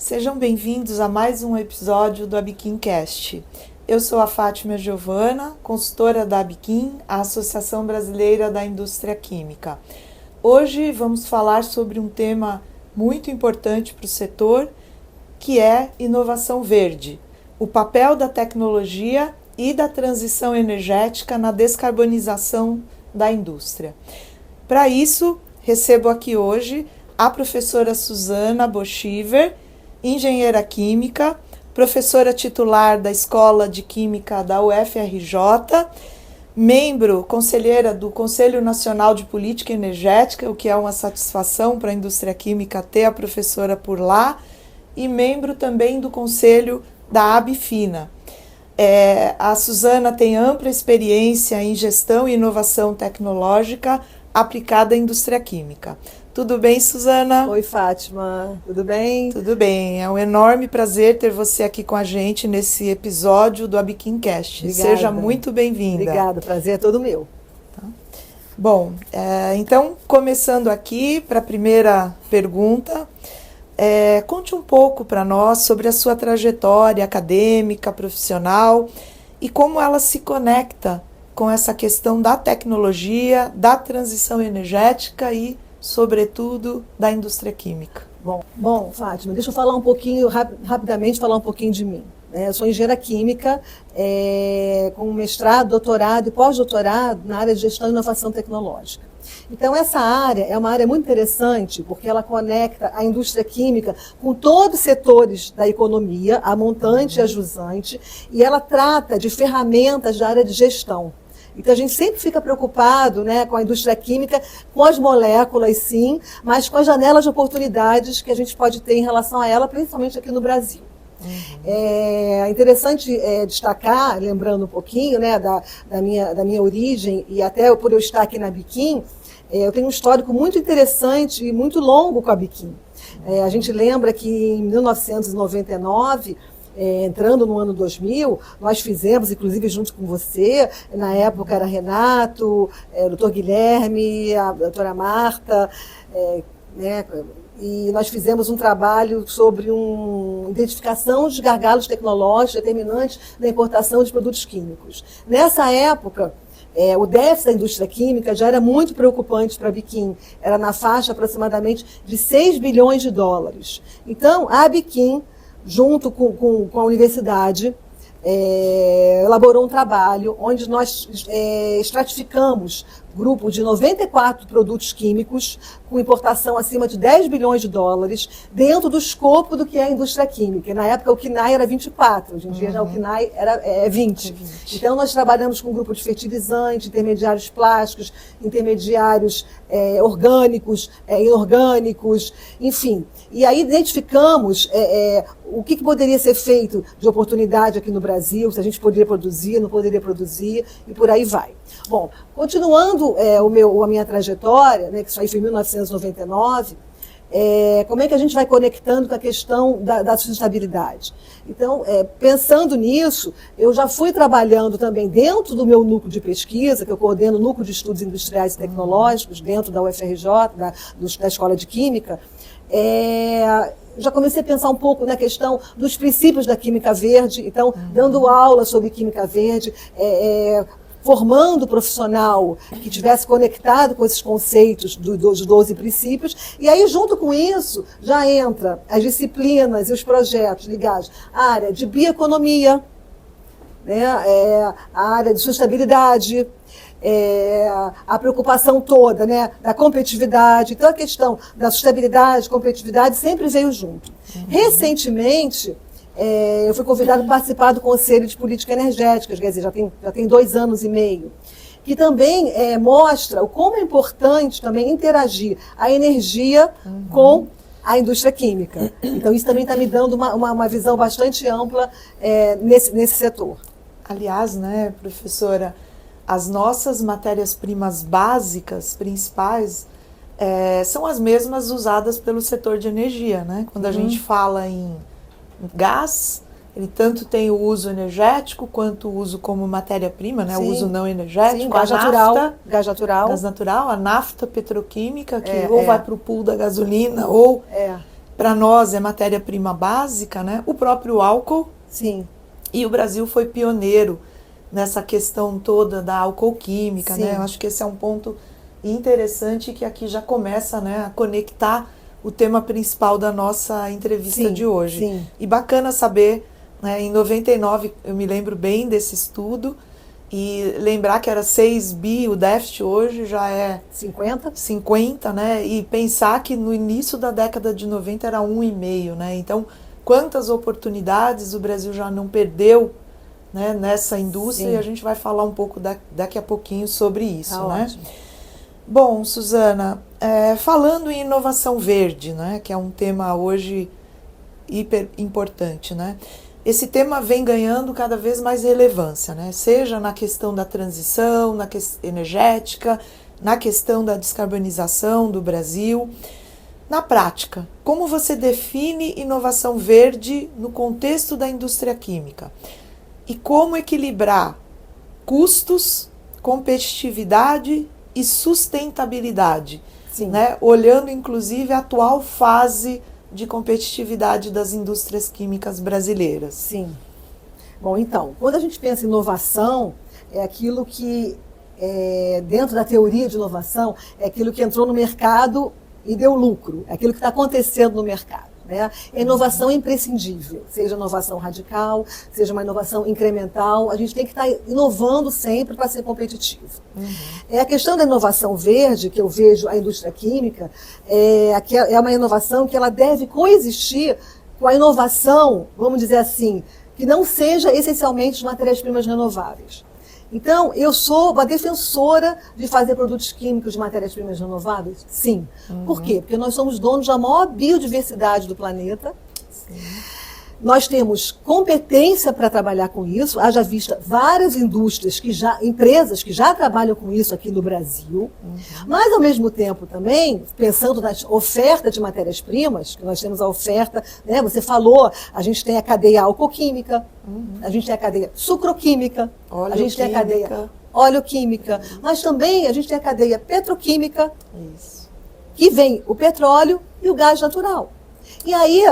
Sejam bem-vindos a mais um episódio do ABQIMcast. Eu sou a Fátima Giovana, consultora da ABQIM, a Associação Brasileira da Indústria Química. Hoje vamos falar sobre um tema muito importante para o setor, que é inovação verde, o papel da tecnologia e da transição energética na descarbonização da indústria. Para isso, recebo aqui hoje a professora Suzana Boschiver, engenheira química, professora titular da Escola de Química da UFRJ, conselheira do Conselho Nacional de Política Energética, o que é uma satisfação para a indústria química ter a professora por lá, e membro também do Conselho da ABFINA. A Suzana tem ampla experiência em gestão e inovação tecnológica aplicada à indústria química. Tudo bem, Suzana? Oi, Fátima. Tudo bem? Tudo bem. É um enorme prazer ter você aqui com a gente nesse episódio do ABQIMcast. Seja muito bem-vinda. Obrigada. Prazer é todo meu. Tá. Bom, então, começando aqui para a primeira pergunta, conte um pouco para nós sobre a sua trajetória acadêmica, profissional e como ela se conecta com essa questão da tecnologia, da transição energética e sobretudo da indústria química. Bom, Fátima, deixa eu falar um pouquinho, rapidamente falar um pouquinho de mim. Eu sou engenheira química, com mestrado, doutorado e pós-doutorado na área de gestão e inovação tecnológica. Então, essa área é uma área muito interessante, porque ela conecta a indústria química com todos os setores da economia, a montante e a jusante, e ela trata de ferramentas da área de gestão. Então, a gente sempre fica preocupado, né, com a indústria química, com as moléculas, sim, mas com as janelas de oportunidades que a gente pode ter em relação a ela, principalmente aqui no Brasil. É interessante destacar, lembrando um pouquinho, né, da minha origem, e até por eu estar aqui na ABQIM, eu tenho um histórico muito interessante e muito longo com a ABQIM. A gente lembra que em 1999... entrando no ano 2000, nós fizemos, inclusive junto com você, na época era Renato, o doutor Guilherme, a doutora Marta, né, e nós fizemos um trabalho sobre identificação de gargalos tecnológicos determinantes na importação de produtos químicos. Nessa época, o déficit da indústria química já era muito preocupante para a ABQIM, era na faixa aproximadamente de 6 bilhões de dólares. Então, a ABQIM, junto com a universidade, elaborou um trabalho onde nós estratificamos grupo de 94 produtos químicos com importação acima de 10 bilhões de dólares dentro do escopo do que é a indústria química. Na época o KINAI era 24, hoje em dia já o KINAI é 20. Então nós trabalhamos com um grupo de fertilizantes, intermediários plásticos, intermediários orgânicos, inorgânicos, enfim. E aí identificamos o que poderia ser feito de oportunidade aqui no Brasil, se a gente poderia produzir, não poderia produzir, e por aí vai. Bom, continuando a minha trajetória, né, que isso aí foi em 1999, como é que a gente vai conectando com a questão da sustentabilidade? Então, pensando nisso, eu já fui trabalhando também dentro do meu núcleo de pesquisa, que eu coordeno o Núcleo de Estudos Industriais e Tecnológicos, dentro da UFRJ, da Escola de Química. Já comecei a pensar um pouco na questão dos princípios da química verde, então, dando aula sobre química verde, formando o profissional que tivesse conectado com esses conceitos dos 12 princípios, e aí junto com isso já entra as disciplinas e os projetos ligados à área de bioeconomia, né, a área de sustentabilidade, a preocupação toda, né, da competitividade. Então a questão da sustentabilidade, competitividade sempre veio junto. Recentemente, eu fui convidada a participar do Conselho de Política Energética, quer dizer, já tem 2 anos e meio, que também mostra o como é importante também interagir a energia com a indústria química. Então isso também está me dando uma visão bastante ampla nesse setor. Aliás, né, professora, as nossas matérias-primas básicas, principais, são as mesmas usadas pelo setor de energia, né? Quando a gente fala em gás, ele tanto tem o uso energético quanto o uso como matéria-prima, né? O uso não energético, sim, gás natural, a nafta petroquímica, que ou vai para o pool da gasolina, ou para nós é matéria-prima básica, né? O próprio álcool. Sim. E o Brasil foi pioneiro nessa questão toda da alcoolquímica, né? Eu acho que esse é um ponto interessante que aqui já começa, né, a conectar o tema principal da nossa entrevista de hoje. Sim. E bacana saber, né, em 99 eu me lembro bem desse estudo, e lembrar que era 6 bi, o déficit hoje já é 50, né? E pensar que no início da década de 90 era 1,5, né? Então, quantas oportunidades o Brasil já não perdeu, né, nessa indústria, e a gente vai falar um pouco daqui a pouquinho sobre isso, né? Ótimo. Bom, Suzana, falando em inovação verde, né, que é um tema hoje hiper importante, né? Esse tema vem ganhando cada vez mais relevância, né? Seja na questão da transição, na energética, na questão da descarbonização do Brasil. Na prática, como você define inovação verde no contexto da indústria química? E como equilibrar custos, competitividade e sustentabilidade, né? Olhando inclusive a atual fase de competitividade das indústrias químicas brasileiras. Sim. Bom, então, quando a gente pensa em inovação, é aquilo que, dentro da teoria de inovação, é aquilo que entrou no mercado e deu lucro, é aquilo que está acontecendo no mercado. Né? A inovação é imprescindível, seja inovação radical, seja uma inovação incremental, a gente tem que estar inovando sempre para ser competitivo. A questão da inovação verde, que eu vejo a indústria química, é uma inovação que ela deve coexistir com a inovação, vamos dizer assim, que não seja essencialmente de matérias-primas renováveis. Então, eu sou uma defensora de fazer produtos químicos de matérias-primas renováveis? Sim. Por quê? Porque nós somos donos da maior biodiversidade do planeta. Sim. Nós temos competência para trabalhar com isso, haja vista várias empresas que já trabalham com isso aqui no Brasil, mas ao mesmo tempo também, pensando na oferta de matérias-primas, que nós temos a oferta, né, você falou, a gente tem a cadeia alcoquímica, a gente tem a cadeia sucroquímica, a gente tem a cadeia oleoquímica, mas também a gente tem a cadeia petroquímica, que vem o petróleo e o gás natural. E aí,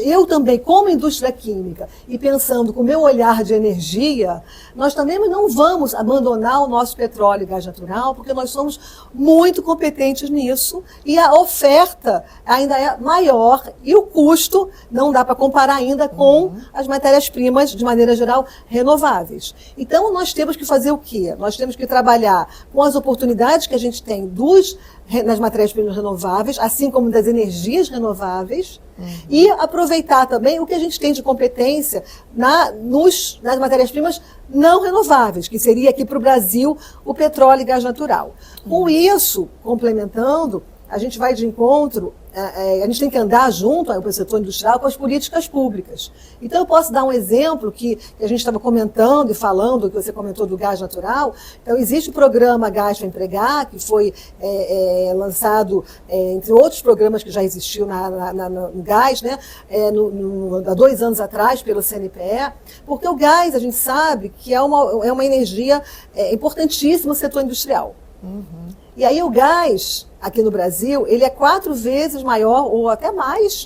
eu também, como indústria química, e pensando com o meu olhar de energia, nós também não vamos abandonar o nosso petróleo e gás natural, porque nós somos muito competentes nisso, e a oferta ainda é maior, e o custo não dá para comparar ainda com as matérias-primas, de maneira geral, renováveis. Então, nós temos que fazer o quê? Nós temos que trabalhar com as oportunidades que a gente tem nas matérias-primas renováveis, assim como das energias renováveis, e aproveitar também o que a gente tem de competência nas matérias-primas não renováveis, que seria aqui para o Brasil o petróleo e gás natural. Com isso, complementando, a gente vai de encontro, a gente tem que andar junto ao setor industrial com as políticas públicas. Então, eu posso dar um exemplo que a gente estava comentando e falando, que você comentou do gás natural. Então, existe o programa Gás para Empregar, que foi lançado, entre outros programas que já existiam no gás, né, há 2 anos atrás, pelo CNPE, porque o gás, a gente sabe que é uma energia importantíssima no setor industrial. E aí o gás, aqui no Brasil, ele é 4 vezes maior, ou até mais,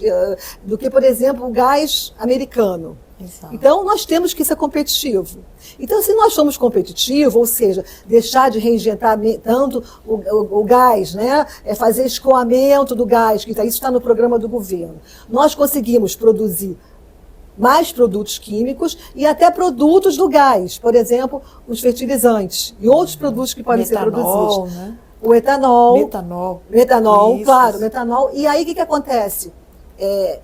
do que, por exemplo, o gás americano. Exato. Então, nós temos que ser competitivo. Então, se nós somos competitivos, ou seja, deixar de reinjetar tanto o gás, né, fazer escoamento do gás, que isso está no programa do governo, nós conseguimos produzir mais produtos químicos e até produtos do gás, por exemplo, os fertilizantes e outros produtos que podem ser produzidos. Né? O etanol. Metanol, isso. Claro, metanol. E aí o que acontece?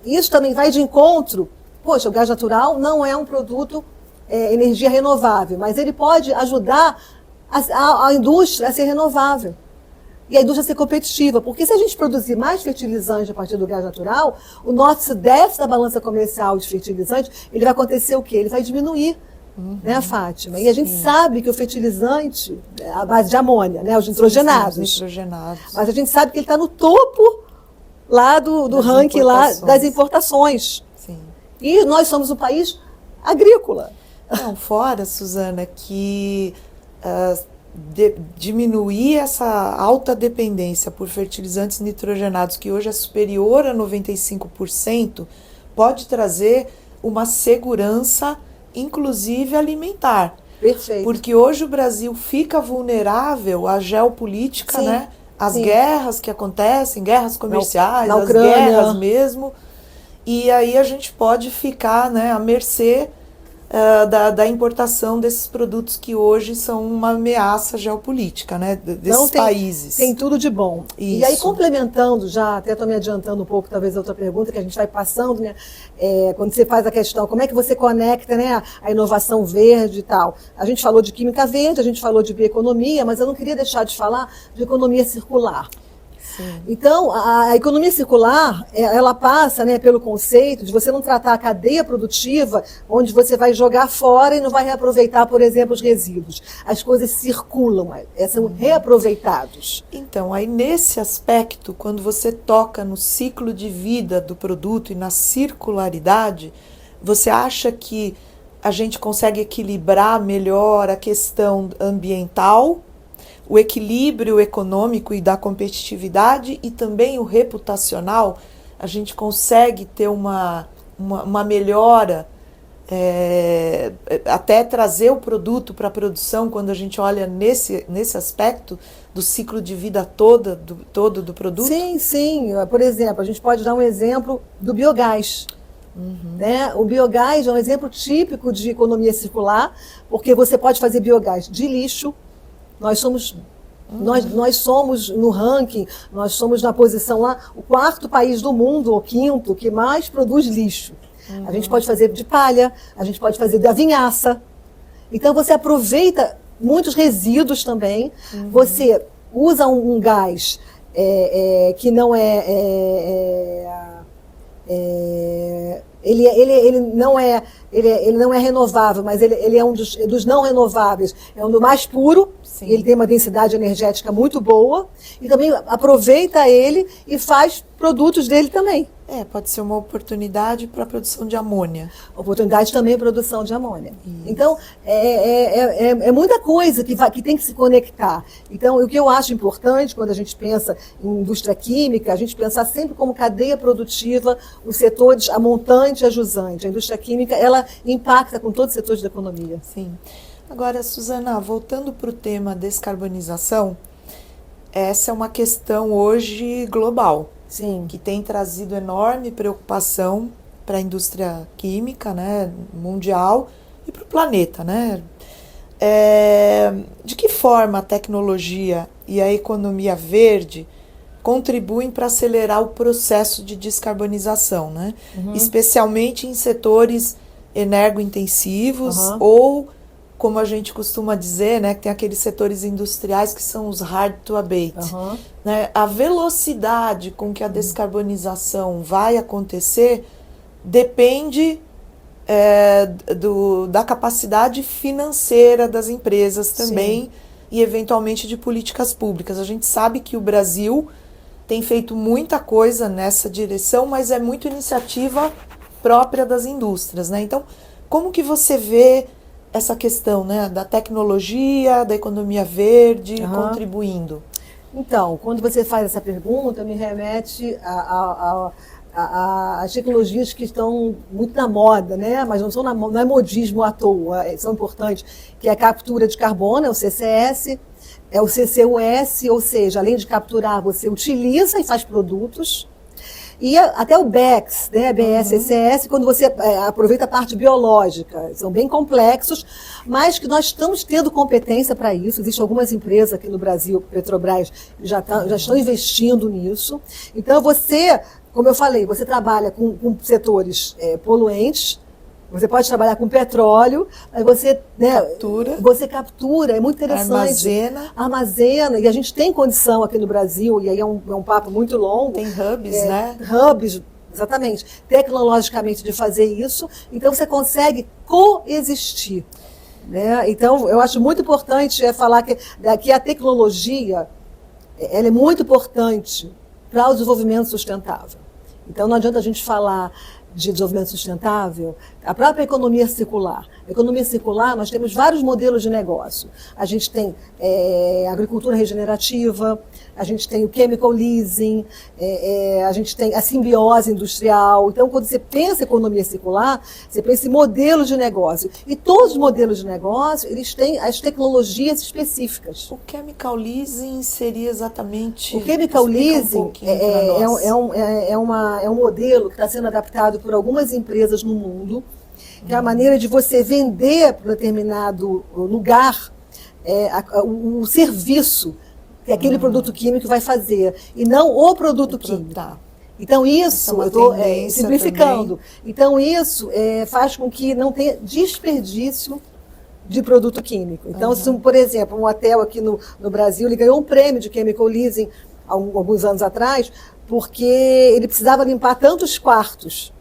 Isso também vai de encontro. Poxa, o gás natural não é um produto energia renovável, mas ele pode ajudar a indústria a ser renovável. E a indústria ser competitiva, porque se a gente produzir mais fertilizante a partir do gás natural, o nosso déficit da balança comercial de fertilizante, ele vai acontecer o quê? Ele vai diminuir, né, Fátima? E a gente sabe que o fertilizante, a base de amônia, né, os nitrogenados, mas a gente sabe que ele está no topo lá do ranking lá das importações. Sim. E nós somos um país agrícola. Não, fora, Suzana, que diminuir essa alta dependência por fertilizantes nitrogenados, que hoje é superior a 95%, pode trazer uma segurança, inclusive alimentar. Perfeito. Porque hoje o Brasil fica vulnerável à geopolítica, né? Às guerras que acontecem, guerras comerciais, às guerras mesmo. E aí a gente pode ficar, né, à mercê da importação desses produtos que hoje são uma ameaça geopolítica, né, desses países. Tem tudo de bom. Isso. E aí, complementando já, até estou me adiantando um pouco, talvez a outra pergunta que a gente vai passando, né, quando você faz a questão, como é que você conecta, né, a inovação verde e tal. A gente falou de química verde, a gente falou de bioeconomia, mas eu não queria deixar de falar de economia circular. Então, a economia circular, ela passa, né, pelo conceito de você não tratar a cadeia produtiva onde você vai jogar fora e não vai reaproveitar, por exemplo, os resíduos. As coisas circulam, são reaproveitados. Então, aí nesse aspecto, quando você toca no ciclo de vida do produto e na circularidade, você acha que a gente consegue equilibrar melhor a questão ambiental, o equilíbrio econômico e da competitividade e também o reputacional? A gente consegue ter uma melhora, até trazer o produto para a produção quando a gente olha nesse aspecto do ciclo de vida todo do produto? Sim. Por exemplo, a gente pode dar um exemplo do biogás. Né? O biogás é um exemplo típico de economia circular, porque você pode fazer biogás de lixo. Nós somos no ranking, nós somos na posição lá, o 4º país do mundo, ou 5º, que mais produz lixo. A gente pode fazer de palha, a gente pode fazer da vinhaça. Então você aproveita muitos resíduos também, você usa um gás que não ele não é renovável, mas ele é um dos não renováveis, é um do mais puro. Ele tem uma densidade energética muito boa e também aproveita ele e faz produtos dele também. Pode ser uma oportunidade para a produção de amônia. Oportunidade também para a produção de amônia. Isso. Então, é muita coisa que tem que se conectar. Então, o que eu acho importante quando a gente pensa em indústria química, a gente pensar sempre como cadeia produtiva, os setores, a montante e a jusante. A indústria química, ela impacta com todos os setores da economia. Sim. Agora, Suzana, voltando para o tema descarbonização, essa é uma questão hoje global. Sim. Que tem trazido enorme preocupação para a indústria química, né, mundial e para o planeta, né? De que forma a tecnologia e a economia verde contribuem para acelerar o processo de descarbonização, né? Especialmente em setores energointensivos ou, como a gente costuma dizer, né, que tem aqueles setores industriais que são os hard to abate. Né? A velocidade com que a descarbonização vai acontecer depende da capacidade financeira das empresas também. Sim. E, eventualmente, de políticas públicas. A gente sabe que o Brasil tem feito muita coisa nessa direção, mas é muito iniciativa própria das indústrias, né? Então, como que você vê essa questão, né, da tecnologia, da economia verde contribuindo? Então, quando você faz essa pergunta, me remete às tecnologias que estão muito na moda, né? Mas não é modismo à toa, são importantes, que é a captura de carbono, é o CCS, é o CCUS, ou seja, além de capturar, você utiliza e faz produtos. E até o BECS, né, BSCS, quando você aproveita a parte biológica, são bem complexos, mas que nós estamos tendo competência para isso. Existem algumas empresas aqui no Brasil, Petrobras, que já estão investindo nisso. Então você, como eu falei, você trabalha com setores poluentes. Você pode trabalhar com petróleo, aí você captura, é muito interessante. Armazena, e a gente tem condição aqui no Brasil, e aí é um papo muito longo. Tem hubs, né? Hubs, exatamente, tecnologicamente de fazer isso, então você consegue coexistir. Né? Então, eu acho muito importante falar que a tecnologia ela é muito importante para o desenvolvimento sustentável. Então, não adianta a gente falar de desenvolvimento sustentável, a própria economia circular. A economia circular, nós temos vários modelos de negócio. A gente tem agricultura regenerativa, a gente tem o chemical leasing, a gente tem a simbiose industrial. Então, quando você pensa em economia circular, você pensa em modelos de negócio. E todos os modelos de negócio, eles têm as tecnologias específicas. O chemical leasing seria exatamente... O chemical leasing é um modelo que está sendo adaptado por algumas empresas no mundo, que é a maneira de você vender para um determinado lugar o serviço que aquele produto químico vai fazer, e não o produto químico. Tá. Então isso, eu estou simplificando, também. Então isso faz com que não tenha desperdício de produto químico. Então, se, por exemplo, um hotel aqui no Brasil, ele ganhou um prêmio de chemical leasing alguns anos atrás, porque ele precisava limpar tantos quartos.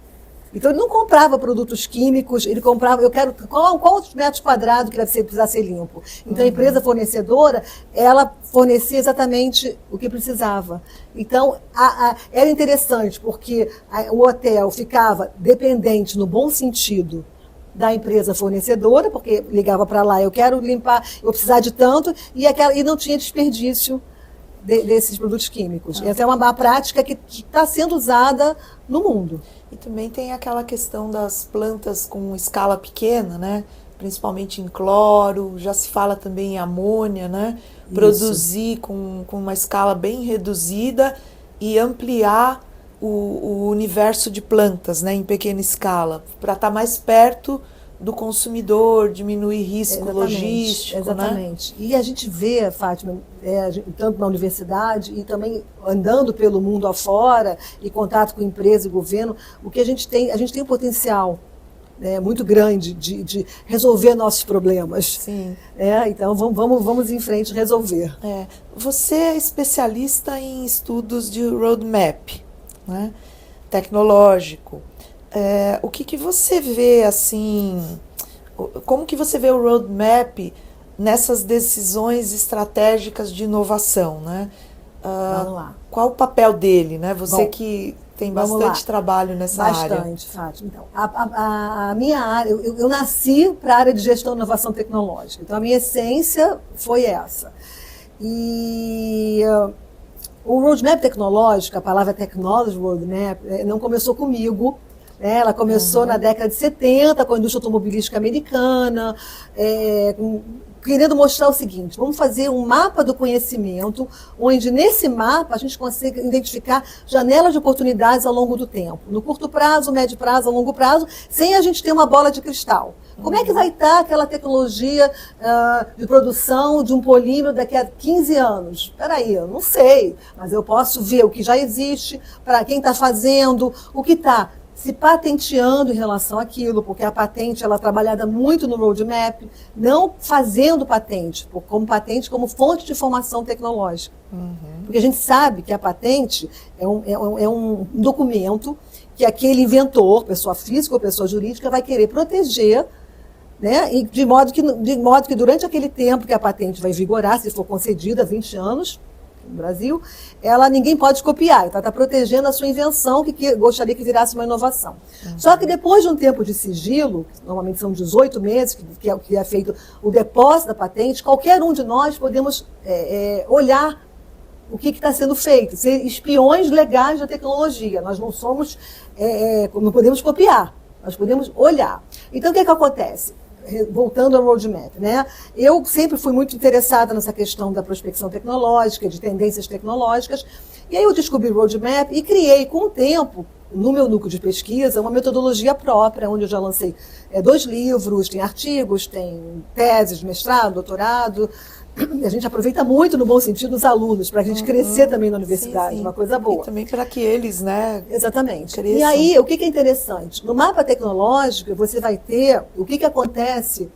Então, ele não comprava produtos químicos, ele comprava, qual os metros quadrados que deve precisar ser limpo. Então, a empresa fornecedora, ela fornecia exatamente o que precisava. Então, era interessante, porque o hotel ficava dependente, no bom sentido, da empresa fornecedora, porque ligava para lá, eu quero limpar, eu vou precisar de tanto, e não tinha desperdício desses produtos químicos. Essa é uma prática que está sendo usada no mundo. E também tem aquela questão das plantas com escala pequena, né? Principalmente em cloro, já se fala também em amônia, né? Isso. Produzir com uma escala bem reduzida e ampliar o universo de plantas, né, em pequena escala, para estar mais perto do consumidor, diminuir risco logístico. Exatamente. Né? E a gente vê, Fátima, tanto na universidade e também andando pelo mundo afora, e contato com empresa e governo, o que a gente tem um potencial muito grande de resolver nossos problemas. Sim. Então vamos em frente resolver. Você é especialista em estudos de roadmap, né, tecnológico. O que você vê, assim, como que você vê o roadmap nessas decisões estratégicas de inovação, né? Vamos lá. Qual o papel dele, né? Você que tem bastante trabalho nessa área. Bastante, Fátima. Então, a minha área, eu nasci para a área de gestão e inovação tecnológica, então a minha essência foi essa. E o roadmap tecnológico, a palavra technology roadmap, não começou comigo. Ela começou na década de 70, com a indústria automobilística americana, querendo mostrar o seguinte: vamos fazer um mapa do conhecimento, onde nesse mapa a gente consegue identificar janelas de oportunidades ao longo do tempo, no curto prazo, médio prazo, a longo prazo, sem a gente ter uma bola de cristal. Como é que vai estar aquela tecnologia de produção de um polímero daqui a 15 anos? Espera aí, eu não sei, mas eu posso ver o que já existe, para quem está fazendo, o que está se patenteando em relação àquilo, porque a patente ela é trabalhada muito no roadmap, não fazendo patente, como fonte de informação tecnológica. Porque a gente sabe que a patente é um documento que aquele inventor, pessoa física ou pessoa jurídica, vai querer proteger, né? E de modo que durante aquele tempo que a patente vai vigorar, se for concedida, 20 anos, no Brasil, ninguém pode copiar. Então, está protegendo a sua invenção, que gostaria que virasse uma inovação. Só que depois de um tempo de sigilo, normalmente são 18 meses, que é feito o depósito da patente, qualquer um de nós podemos olhar o que está sendo feito, ser espiões legais da tecnologia. Nós não somos, não podemos copiar, nós podemos olhar. Então, o que acontece? Voltando ao roadmap, né? Eu sempre fui muito interessada nessa questão da prospecção tecnológica, de tendências tecnológicas, e aí eu descobri o roadmap e criei, com o tempo, no meu núcleo de pesquisa, uma metodologia própria, onde eu já lancei 2 livros, tem artigos, tem teses de mestrado, doutorado. A gente aproveita muito, no bom sentido, os alunos, para a gente crescer também na universidade, sim. Uma coisa boa. E também para que eles, né? Exatamente. Cresçam. E aí, o que é interessante? No mapa tecnológico, você vai ter o que acontece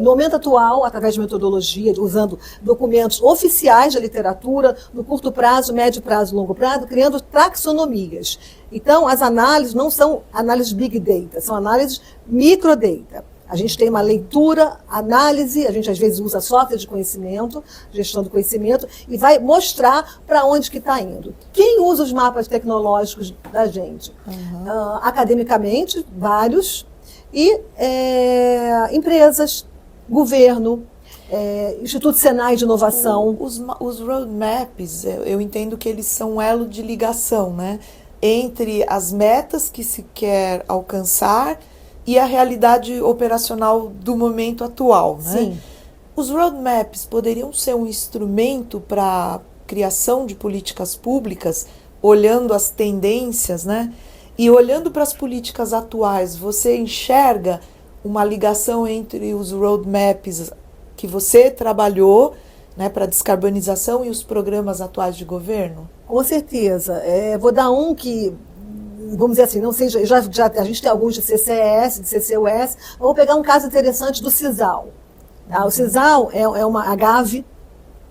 no momento atual, através de metodologia, usando documentos oficiais da literatura, no curto prazo, médio prazo e longo prazo, criando taxonomias. Então, as análises não são análises big data, são análises microdata. A gente tem uma leitura, análise, a gente às vezes usa software de conhecimento, gestão do conhecimento, e vai mostrar para onde que está indo. Quem usa os mapas tecnológicos da gente? Academicamente, vários, e empresas, governo, Instituto Senai de Inovação. Os roadmaps, eu entendo que eles são um elo de ligação, né? Entre as metas que se quer alcançar e a realidade operacional do momento atual, né? Sim. Os roadmaps poderiam ser um instrumento para a criação de políticas públicas, olhando as tendências, né? E olhando para as políticas atuais, você enxerga uma ligação entre os roadmaps que você trabalhou, né, para descarbonização e os programas atuais de governo? Com certeza. Vou dar um que, vamos dizer assim, não seja, a gente tem alguns de CCS, de CCUS. Vou pegar um caso interessante do sisal. O sisal é uma agave,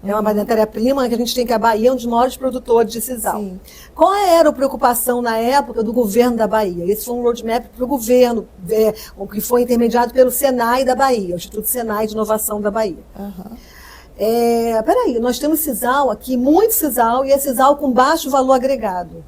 é uma matéria-prima que a gente tem, que a Bahia é um dos maiores produtores de sisal. Sim. Qual era a preocupação na época do governo da Bahia? Esse foi um roadmap para o governo, que foi intermediado pelo Senai da Bahia, o Instituto Senai de Inovação da Bahia. Peraí, nós temos sisal aqui, muito sisal, e é sisal com baixo valor agregado.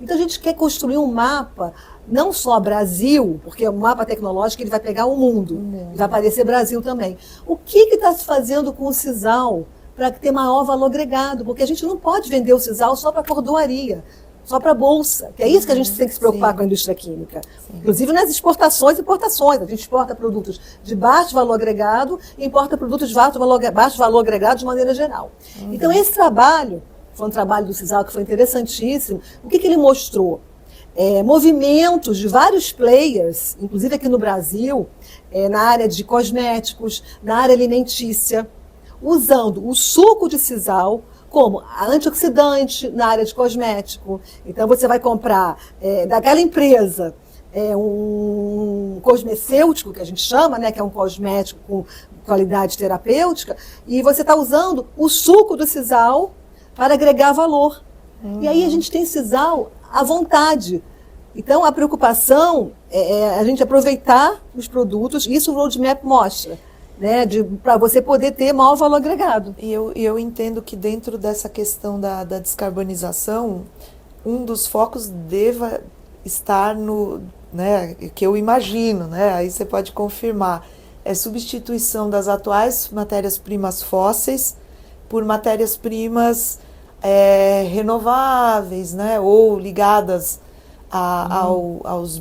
Então a gente quer construir um mapa, não só Brasil, porque o mapa tecnológico ele vai pegar o mundo, vai aparecer Brasil também. O que está se fazendo com o sisal para ter maior valor agregado? Porque a gente não pode vender o sisal só para cordoaria, só para bolsa, que é isso que a gente tem que se preocupar com a indústria química. Sim. Inclusive nas exportações e importações. A gente exporta produtos de baixo valor agregado e importa produtos de baixo valor agregado de maneira geral. Então esse trabalho, foi um trabalho do sisal que foi interessantíssimo. O que ele mostrou? Movimentos de vários players, inclusive aqui no Brasil, na área de cosméticos, na área alimentícia, usando o suco de sisal como antioxidante na área de cosmético. Então você vai comprar daquela empresa um cosmecêutico, que a gente chama, né, que é um cosmético com qualidade terapêutica, e você está usando o suco do sisal para agregar valor. E aí a gente tem sisal à vontade. Então a preocupação é a gente aproveitar os produtos, isso o roadmap mostra, né, para você poder ter maior valor agregado. E eu entendo que dentro dessa questão da descarbonização, um dos focos deva estar no, né, que eu imagino, né, aí você pode confirmar, substituição das atuais matérias-primas fósseis por matérias-primas renováveis, né, ou ligadas aos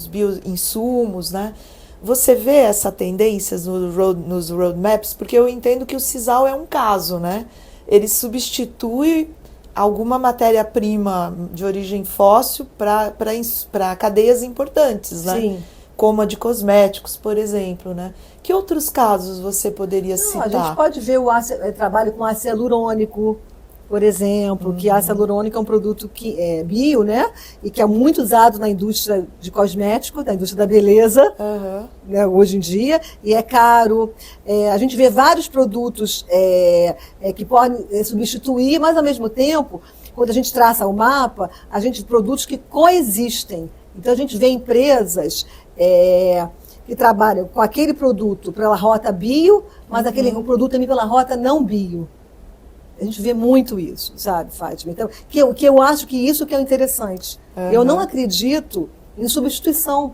bioinsumos, né? Você vê essa tendência nos roadmaps? Porque eu entendo que o sisal é um caso, né? Ele substitui alguma matéria-prima de origem fóssil para cadeias importantes, né? Sim. Como a de cosméticos, por exemplo, né? Que outros casos você poderia citar? A gente pode ver o trabalho com ácido hialurônico, por exemplo, que ácido hialurônico é um produto que é bio, né? E que é muito usado na indústria de cosméticos, na indústria da beleza, né, hoje em dia, e é caro. A gente vê vários produtos que podem substituir, mas ao mesmo tempo, quando a gente traça o mapa, a gente produtos que coexistem. Então a gente vê empresas que trabalham com aquele produto pela rota bio, mas aquele produto também pela rota não bio. A gente vê muito isso, sabe, Fátima? Então, que eu acho que isso que é interessante. Eu não acredito em substituição.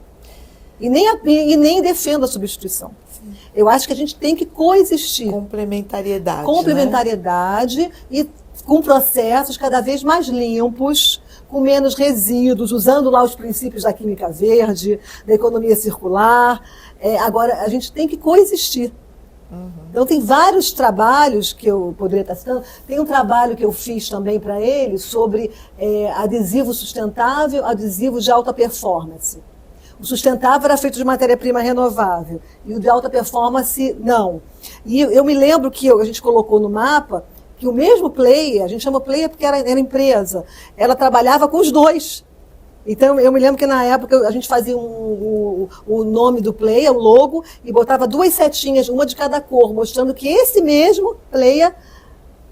E nem defendo a substituição. Sim. Eu acho que a gente tem que coexistir. Complementariedade. Complementariedade, né? E com processos cada vez mais limpos, com menos resíduos, usando lá os princípios da química verde, da economia circular. Agora, a gente tem que coexistir. Então tem vários trabalhos que eu poderia estar citando. Tem um trabalho que eu fiz também para ele sobre adesivo sustentável, adesivo de alta performance. O sustentável era feito de matéria-prima renovável e o de alta performance não. E eu me lembro que a gente colocou no mapa que o mesmo player, a gente chama player porque era empresa, ela trabalhava com os dois. Então, eu me lembro que na época a gente fazia o nome do player, o logo, e botava 2 setinhas, uma de cada cor, mostrando que esse mesmo player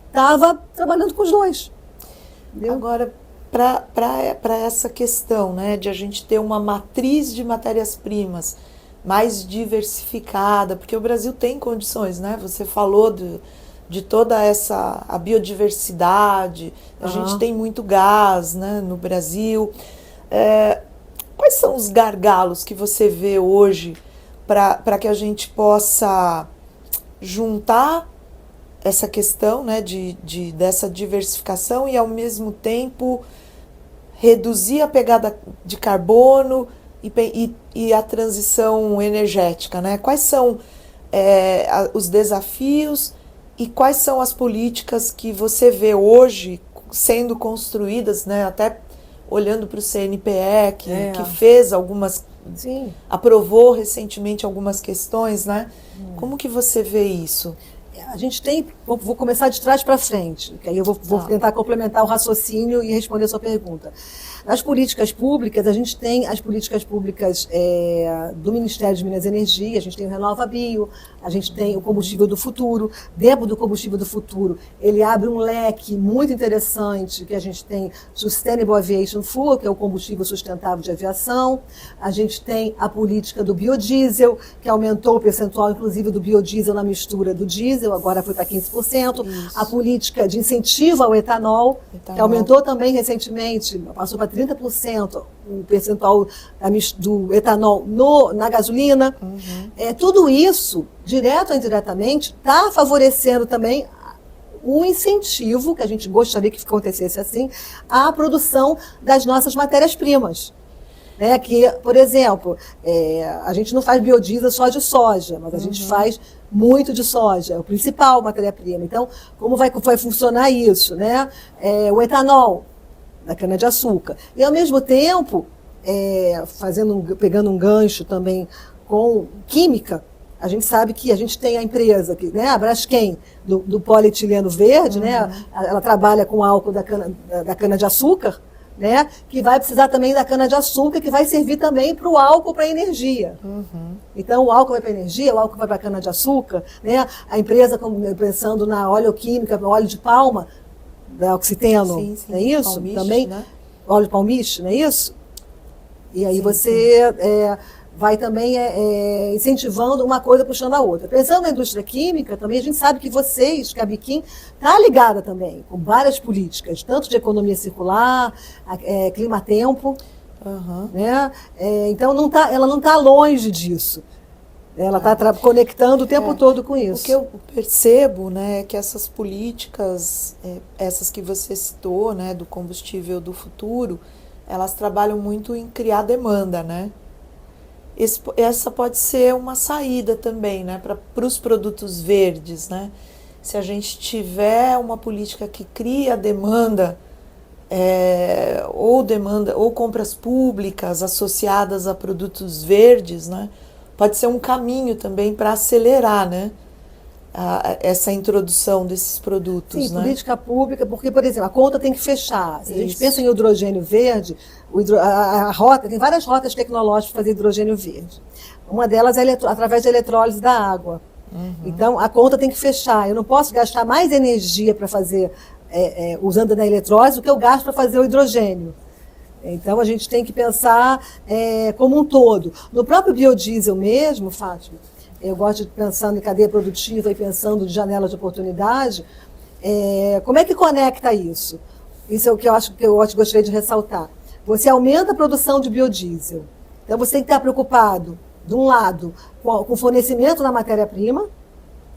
estava trabalhando com os dois. Entendeu? Agora, para essa questão, né, de a gente ter uma matriz de matérias-primas, mais diversificada, porque o Brasil tem condições, né? Você falou de toda a biodiversidade, a gente tem muito gás, né, no Brasil. Quais são os gargalos que você vê hoje para que a gente possa juntar essa questão, né, dessa diversificação e, ao mesmo tempo, reduzir a pegada de carbono e a transição energética, né? Quais são os desafios e quais são as políticas que você vê hoje sendo construídas, né? Até olhando para o CNPE, que fez algumas... Sim. Aprovou recentemente algumas questões, né? Como que você vê isso? A gente tem... Vou começar de trás para frente, que aí eu vou tentar complementar o raciocínio e responder a sua pergunta. Nas políticas públicas, a gente tem as políticas públicas do Ministério de Minas e Energia, a gente tem o RenovaBio, a gente tem o combustível do futuro. Dentro do combustível do futuro, ele abre um leque muito interessante, que a gente tem Sustainable Aviation Fuel, que é o combustível sustentável de aviação. A gente tem a política do biodiesel, que aumentou o percentual, inclusive, do biodiesel na mistura do diesel, agora foi para 15%. Isso. A política de incentivo ao etanol, que aumentou também recentemente, passou para 30% o percentual do etanol na gasolina. Tudo isso, direto ou indiretamente, está favorecendo também o incentivo, que a gente gostaria que acontecesse assim, à produção das nossas matérias-primas. Que, por exemplo, a gente não faz biodiesel só de soja, mas a gente faz muito de soja, é o principal matéria-prima. Então, como vai funcionar isso, né? O etanol da cana-de-açúcar. E, ao mesmo tempo, pegando um gancho também com química, a gente sabe que a gente tem a empresa, a Braskem, do polietileno verde, né? Ela trabalha com álcool da cana-de-açúcar, né? Que vai precisar também da cana-de-açúcar, que vai servir também para o álcool para a energia. Então, o álcool vai para a energia, o álcool vai para a cana-de-açúcar, né? A empresa, pensando na oleoquímica, óleo de palma, da Oxiteno, sim. Não é isso? Palmiche, também, né? Óleo de palmiche, não é isso? E aí você vai também incentivando uma coisa puxando a outra. Pensando na indústria química, também a gente sabe que que a Biquim está ligada também com várias políticas, tanto de economia circular, clima-tempo, né? Então ela não está longe disso. Ela está conectando o tempo todo com isso. O que eu percebo, né, é que essas políticas, essas que você citou, né, do combustível do futuro, elas trabalham muito em criar demanda, né? Essa pode ser uma saída também, né, para os produtos verdes, né? Se a gente tiver uma política que cria demanda, ou compras públicas associadas a produtos verdes, né? Pode ser um caminho também para acelerar, né, essa introdução desses produtos. Sim, né? Política pública, porque, por exemplo, a conta tem que fechar. Se a gente pensa em hidrogênio verde, a rota, tem várias rotas tecnológicas para fazer hidrogênio verde. Uma delas é através da eletrólise da água. Então, a conta tem que fechar. Eu não posso gastar mais energia para fazer, usando a eletrólise, do que eu gasto para fazer o hidrogênio. Então, a gente tem que pensar como um todo. No próprio biodiesel mesmo, Fátima, eu gosto de pensando em cadeia produtiva e pensando de janela de oportunidade, como é que conecta isso? Isso é o que eu gostaria de ressaltar. Você aumenta a produção de biodiesel. Então, você tem que estar preocupado, de um lado, com o fornecimento da matéria-prima,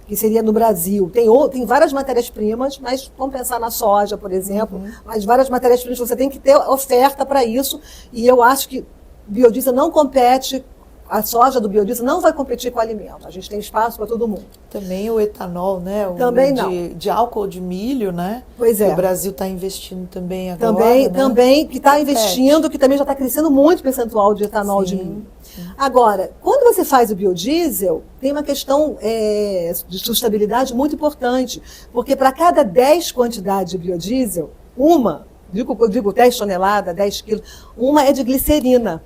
que seria no Brasil. Tem várias matérias-primas, mas vamos pensar na soja, por exemplo, mas várias matérias-primas, você tem que ter oferta para isso, e eu acho que biodiesel não compete, a soja do biodiesel não vai competir com o alimento. A gente tem espaço para todo mundo. Também o etanol, né? Também de álcool de milho, né? Pois é. Que o Brasil está investindo também agora. Também que está investindo, que também já está crescendo muito o percentual de etanol de milho. Agora, quando você faz o biodiesel, tem uma questão de sustentabilidade muito importante, porque para cada 10 quantidades de biodiesel, eu digo 10 toneladas, 10 quilos, uma é de glicerina.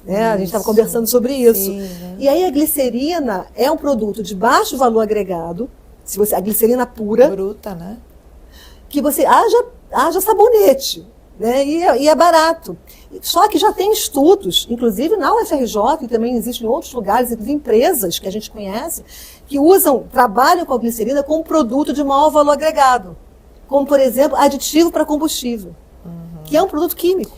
A gente estava conversando sobre isso. Sim, né? E aí a glicerina é um produto de baixo valor agregado, a glicerina pura. Bruta, né? Que você haja sabonete. Né? E é barato. Só que já tem estudos, inclusive na UFRJ, e também existem em outros lugares, inclusive empresas que a gente conhece, que trabalham com a glicerina como produto de maior valor agregado. Como, por exemplo, aditivo para combustível, que é um produto químico.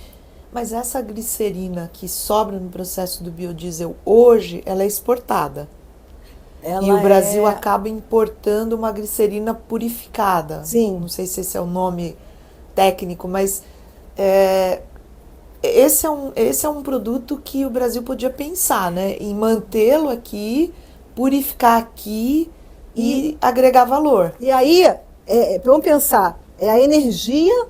Mas essa glicerina que sobra no processo do biodiesel hoje, ela é exportada. E o Brasil acaba importando uma glicerina purificada. Sim. Não sei se esse é o nome técnico, mas esse é um produto que o Brasil podia pensar, né? Em mantê-lo aqui, purificar aqui e agregar valor. E aí, vamos pensar, a energia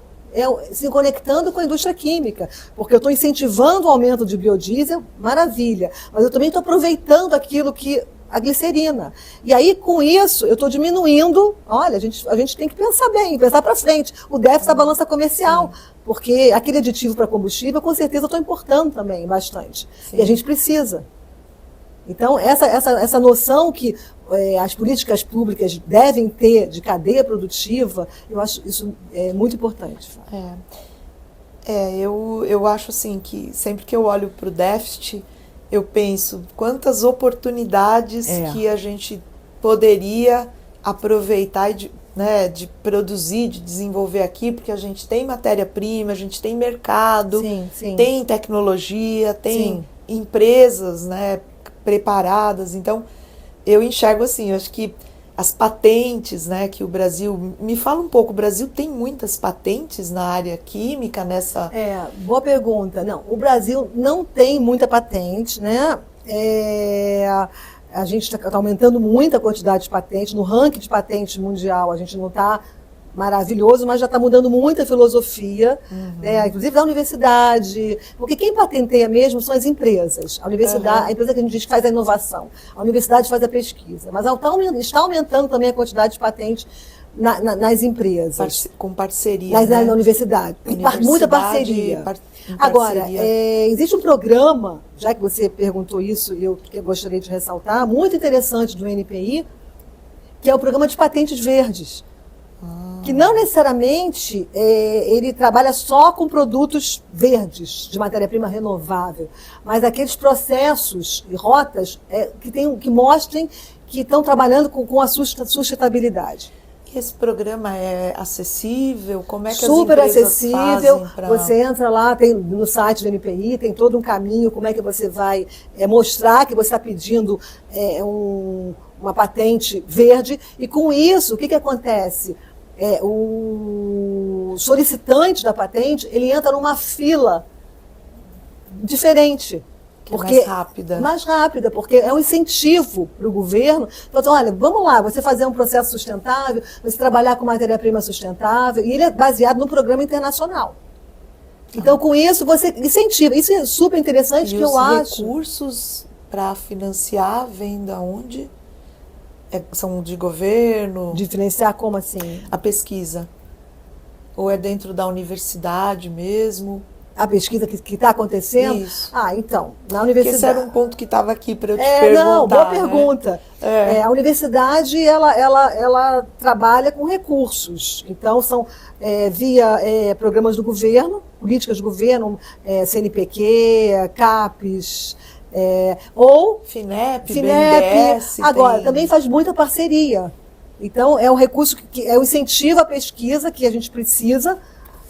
se conectando com a indústria química, porque eu estou incentivando o aumento de biodiesel, maravilha, mas eu também estou aproveitando aquilo que a glicerina. E aí, com isso, eu estou diminuindo. Olha, a gente tem que pensar bem, pensar para frente. O déficit da balança comercial, porque aquele aditivo para combustível, com certeza, eu estou importando também bastante. Sim. E a gente precisa. Então, essa noção que as políticas públicas devem ter de cadeia produtiva, eu acho isso muito importante. Eu acho assim que sempre que eu olho para o déficit, eu penso quantas oportunidades que a gente poderia aproveitar de produzir, de desenvolver aqui, porque a gente tem matéria-prima, a gente tem mercado, tem tecnologia, tem empresas, né, preparadas. Então, eu enxergo assim, eu acho que as patentes, né, que o Brasil... Me fala um pouco, o Brasil tem muitas patentes na área química, nessa... Boa pergunta. Não, o Brasil não tem muita patente, né? A gente está aumentando muito a quantidade de patentes. No ranking de patentes mundial, a gente não está maravilhoso, mas já está mudando muito a filosofia, inclusive da universidade, porque quem patenteia mesmo são as empresas. A universidade, a empresa que a gente diz que faz a inovação, a universidade faz a pesquisa, mas está aumentando também a quantidade de patentes nas empresas. Com parceria, na universidade. Muita parceria. Agora, existe um programa, já que você perguntou isso, e eu gostaria de ressaltar, muito interessante do NPI, que é o programa de patentes verdes. Que não necessariamente ele trabalha só com produtos verdes, de matéria-prima renovável, mas aqueles processos e rotas que mostrem que estão trabalhando com a sustentabilidade. E esse programa é acessível? Como é que super as empresas acessível. Fazem pra... Você entra lá, tem no site do NPI, tem todo um caminho, como é que você vai mostrar que você está pedindo uma patente verde. E com isso, o que acontece? O solicitante da patente, ele entra numa fila diferente. Porque mais rápida, porque é um incentivo para o governo. Então, olha, vamos lá, você fazer um processo sustentável, você trabalhar com matéria-prima sustentável, e ele é baseado num programa internacional. Então, com isso, você incentiva. Isso é super interessante, que eu acho. Os recursos para financiar vêm de onde? São de governo? De financiar como assim? A pesquisa. Ou é dentro da universidade mesmo? A pesquisa que está acontecendo? Isso. Então, na universidade... Porque esse era um ponto que estava aqui para eu te perguntar. Não, boa pergunta. A universidade, ela trabalha com recursos. Então, são via programas do governo, políticas do governo, CNPq, CAPES... ou FINEP, BNDES. Agora, também faz muita parceria. Então, é um recurso que é o incentivo à pesquisa que a gente precisa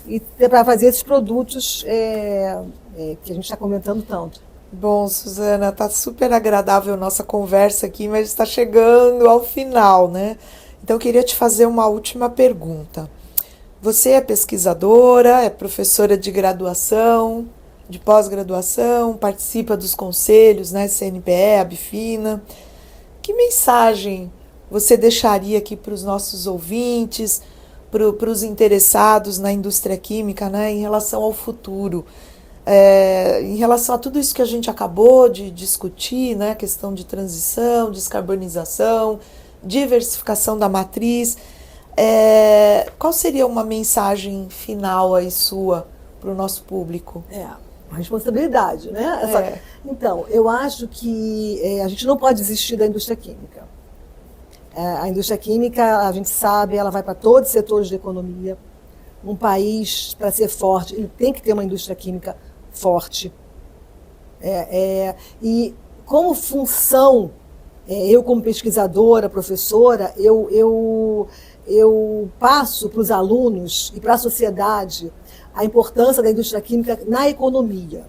e para fazer esses produtos que a gente está comentando tanto. Bom, Suzana, está super agradável a nossa conversa aqui, mas está chegando ao final, né? Então, eu queria te fazer uma última pergunta. Você é pesquisadora, é professora de graduação, de pós-graduação, participa dos conselhos, né, CNPE, Abfina. Que mensagem você deixaria aqui para os nossos ouvintes, para os interessados na indústria química, né, em relação ao futuro? Em relação a tudo isso que a gente acabou de discutir, né, questão de transição, descarbonização, diversificação da matriz, qual seria uma mensagem final aí sua para o nosso público? Uma responsabilidade, né? Então, eu acho que a gente não pode desistir da indústria química. A indústria química, a gente sabe, ela vai para todos os setores da economia. Um país, para ser forte, ele tem que ter uma indústria química forte. E como função, eu como pesquisadora, professora, eu passo para os alunos e para a sociedade a importância da indústria química na economia.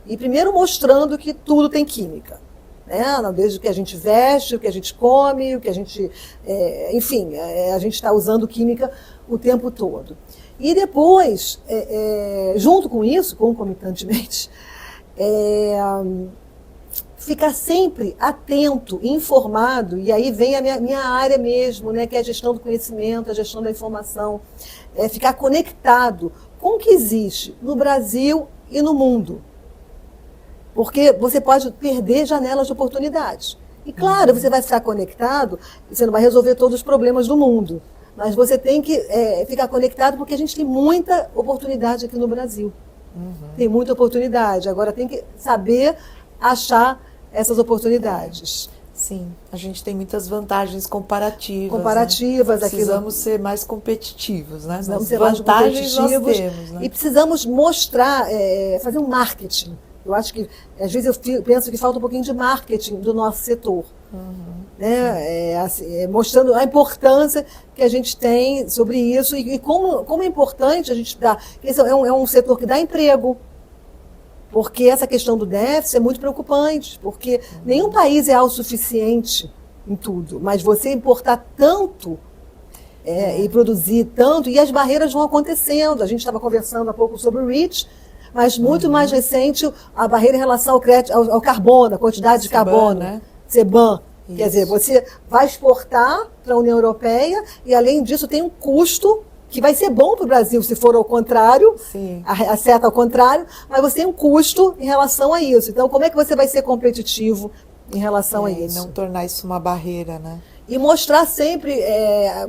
E primeiro mostrando que tudo tem química. Desde o que a gente veste, o que a gente come, o que a gente... enfim, a gente está usando química o tempo todo. E depois, junto com isso, concomitantemente, ficar sempre atento, informado, e aí vem a minha área mesmo, né, que é a gestão do conhecimento, a gestão da informação, ficar conectado com o que existe no Brasil e no mundo. Porque você pode perder janelas de oportunidades. E claro, você vai ficar conectado, você não vai resolver todos os problemas do mundo, mas você tem que ficar conectado porque a gente tem muita oportunidade aqui no Brasil. Tem muita oportunidade. Agora tem que saber achar essas oportunidades. Sim, a gente tem muitas vantagens comparativas. Comparativas. Né? Precisamos ser mais competitivos, né? Precisamos ser mais competitivos, nós temos, né? E precisamos mostrar, fazer um marketing. Eu acho que, às vezes, eu penso que falta um pouquinho de marketing do nosso setor. Mostrando a importância que a gente tem sobre isso e como é importante a gente dar. Esse é um setor que dá emprego. Porque essa questão do déficit é muito preocupante, porque nenhum país é autossuficiente em tudo, mas você importar tanto e produzir tanto, e as barreiras vão acontecendo. A gente estava conversando há pouco sobre o REACH, mas muito mais recente a barreira em relação ao carbono, a quantidade de carbono, né? CBAM. Quer dizer, você vai exportar para a União Europeia e, além disso, tem um custo que vai ser bom para o Brasil se for ao contrário, a seta ao contrário, mas você tem um custo em relação a isso. Então, como é que você vai ser competitivo em relação a isso? E não tornar isso uma barreira, né? E mostrar sempre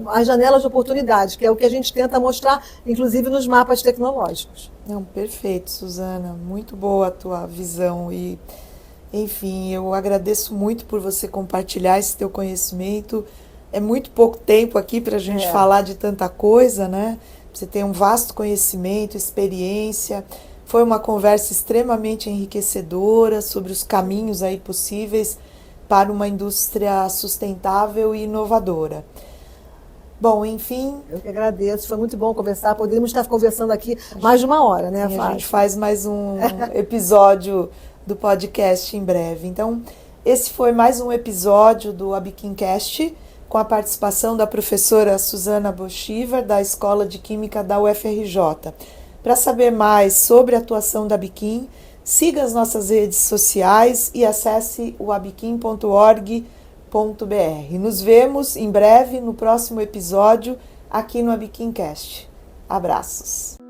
as janelas de oportunidade, que é o que a gente tenta mostrar, inclusive nos mapas tecnológicos. Não, perfeito, Suzana. Muito boa a tua visão. E, enfim, eu agradeço muito por você compartilhar esse teu conhecimento. É muito pouco tempo aqui para a gente falar de tanta coisa, né? Você tem um vasto conhecimento, experiência. Foi uma conversa extremamente enriquecedora sobre os caminhos aí possíveis para uma indústria sustentável e inovadora. Bom, enfim... Eu que agradeço, foi muito bom conversar. Poderíamos estar conversando aqui mais de uma hora, né, Fátima? A gente faz mais um episódio do podcast em breve. Então, esse foi mais um episódio do AbiquimCast, com a participação da professora Suzana Boschiver, da Escola de Química da UFRJ. Para saber mais sobre a atuação da Abiquim, siga as nossas redes sociais e acesse o abiquim.org.br. Nos vemos em breve no próximo episódio aqui no AbiquimCast. Abraços!